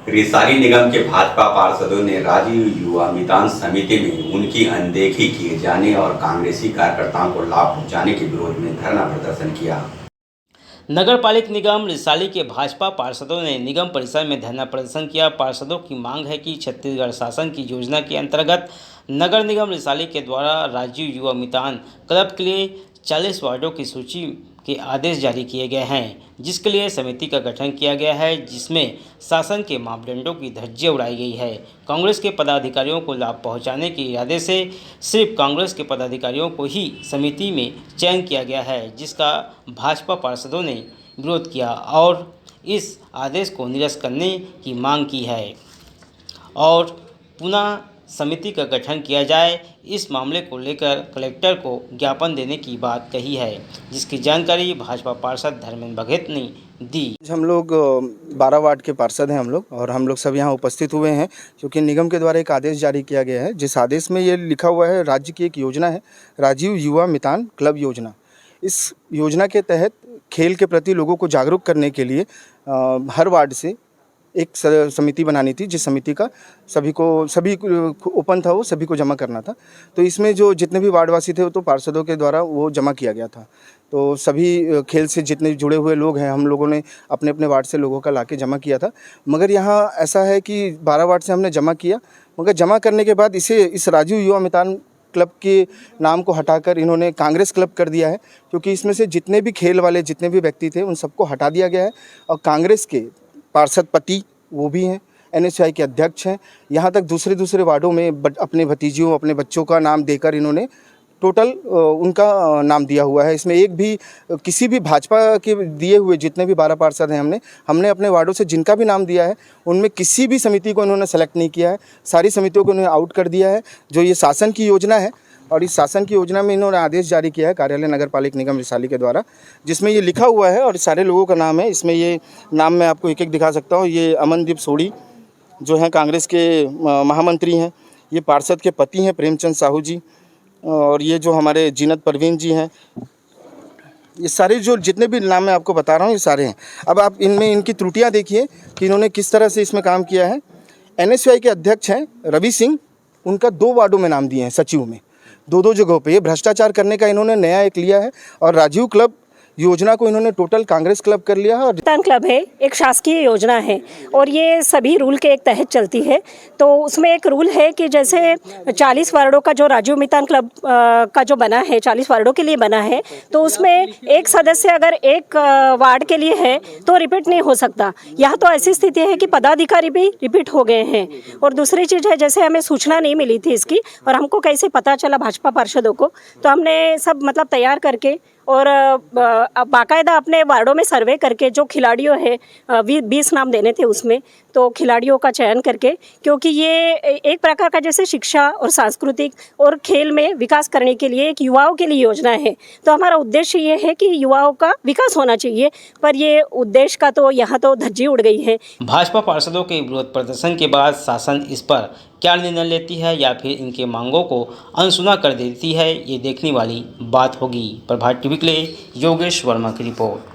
रिसाली निगम के भाजपा पार्षदों ने राजीव युवा मितान समिति में उनकी अनदेखी किए जाने और कांग्रेसी कार्यकर्ताओं को लाभ पहुंचाने के विरोध में धरना प्रदर्शन किया। नगर पालिक निगम रिसाली के भाजपा पार्षदों ने निगम परिसर में धरना प्रदर्शन किया। पार्षदों की मांग है कि छत्तीसगढ़ शासन की योजना के अंतर्गत नगर निगम रिसाली के द्वारा राजीव युवा मितान क्लब के लिए 40 वार्डों की सूची के आदेश जारी किए गए हैं, जिसके लिए समिति का गठन किया गया है, जिसमें शासन के मापदंडों की धज्जियां उड़ाई गई है। कांग्रेस के पदाधिकारियों को लाभ पहुंचाने के इरादे से सिर्फ कांग्रेस के पदाधिकारियों को ही समिति में चयन किया गया है, जिसका भाजपा पार्षदों ने विरोध किया और इस आदेश को निरस्त करने की मांग की है और पुनः समिति का गठन किया जाए। इस मामले को लेकर कलेक्टर को ज्ञापन देने की बात कही है, जिसकी जानकारी भाजपा पार्षद धर्मेंद्र भगत ने दी। हम लोग 12 वार्ड के पार्षद हैं हम लोग, और हम लोग सब यहाँ उपस्थित हुए हैं क्योंकि निगम के द्वारा एक आदेश जारी किया गया है, जिस आदेश में ये लिखा हुआ है, राज्य की एक योजना है राजीव युवा मितान क्लब योजना। इस योजना के तहत खेल के प्रति लोगों को जागरूक करने के लिए हर वार्ड से एक समिति बनानी थी, जिस समिति का सभी ओपन था, वो सभी को जमा करना था। तो इसमें जो जितने भी वार्डवासी थे वो तो पार्षदों के द्वारा वो जमा किया गया था। तो सभी खेल से जितने जुड़े हुए लोग हैं, हम लोगों ने अपने अपने वार्ड से लोगों का लाके जमा किया था। मगर यहाँ ऐसा है कि 12 वार्ड से हमने जमा किया, मगर जमा करने के बाद इस राजीव युवा मितान क्लब के नाम को हटाकर इन्होंने कांग्रेस क्लब कर दिया है, क्योंकि इसमें से जितने भी खेल वाले जितने भी व्यक्ति थे उन सबको हटा दिया गया है। और कांग्रेस के पार्षद पति वो भी हैं, एनएसयूआई के अध्यक्ष हैं। यहाँ तक दूसरे वार्डों में अपने भतीजियों अपने बच्चों का नाम देकर इन्होंने टोटल उनका नाम दिया हुआ है। इसमें एक भी किसी भी भाजपा के दिए हुए जितने भी 12 पार्षद हैं हमने अपने वार्डों से जिनका भी नाम दिया है उनमें किसी भी समिति को इन्होंने सेलेक्ट नहीं किया है। सारी समितियों को इन्होंने आउट कर दिया है। जो ये शासन की योजना है और इस शासन की योजना में इन्होंने आदेश जारी किया है कार्यालय नगर पालिक निगम रिसाली के द्वारा, जिसमें ये लिखा हुआ है और सारे लोगों का नाम है। इसमें ये नाम मैं आपको एक एक दिखा सकता हूँ। ये अमनदीप सोढ़ी जो हैं कांग्रेस के महामंत्री हैं, ये पार्षद के पति हैं प्रेमचंद साहू जी, और ये जो हमारे जीनत परवीन जी हैं। ये सारे जो जितने भी नाम मैं आपको बता रहा हूँ ये सारे हैं। अब आप इनमें इनकी त्रुटियाँ देखिए कि इन्होंने किस तरह से इसमें काम किया है। एनएसयूआई के अध्यक्ष हैं रवि सिंह, उनका 2 वार्डों में नाम दिए हैं सचिव में, 2 जगहों पे। ये भ्रष्टाचार करने का इन्होंने नया एक लिया है और राजीव क्लब योजना को इन्होंने टोटल कांग्रेस क्लब कर लिया है। मितान क्लब है, एक शासकीय योजना है और ये सभी रूल के एक तहत चलती है। तो उसमें एक रूल है कि जैसे 40 वार्डों का जो राजीव मितान क्लब का जो बना है, 40 वार्डों के लिए बना है, तो उसमें एक सदस्य अगर एक वार्ड के लिए है तो रिपीट नहीं हो सकता। यहाँ तो ऐसी स्थिति है कि पदाधिकारी भी रिपीट हो गए हैं। और दूसरी चीज़ है, जैसे हमें सूचना नहीं मिली थी इसकी और हमको कैसे पता चला भाजपा पार्षदों को, तो हमने सब मतलब तैयार करके और बाकायदा अपने वार्डों में सर्वे करके जो खिलाड़ियों है 20 नाम देने थे उसमें, तो खिलाड़ियों का चयन करके, क्योंकि ये एक प्रकार का जैसे शिक्षा और सांस्कृतिक और खेल में विकास करने के लिए एक युवाओं के लिए योजना है। तो हमारा उद्देश्य ये है कि युवाओं का विकास होना चाहिए, पर ये उद्देश्य का तो यहाँ तो धज्जी उड़ गई है। भाजपा पार्षदों के विरोध प्रदर्शन के बाद शासन इस पर क्या निर्णय लेती है या फिर इनके मांगों को अनसुना कर देती है, ये देखने वाली बात होगी। प्रभात टीवी के लिए योगेश वर्मा की रिपोर्ट।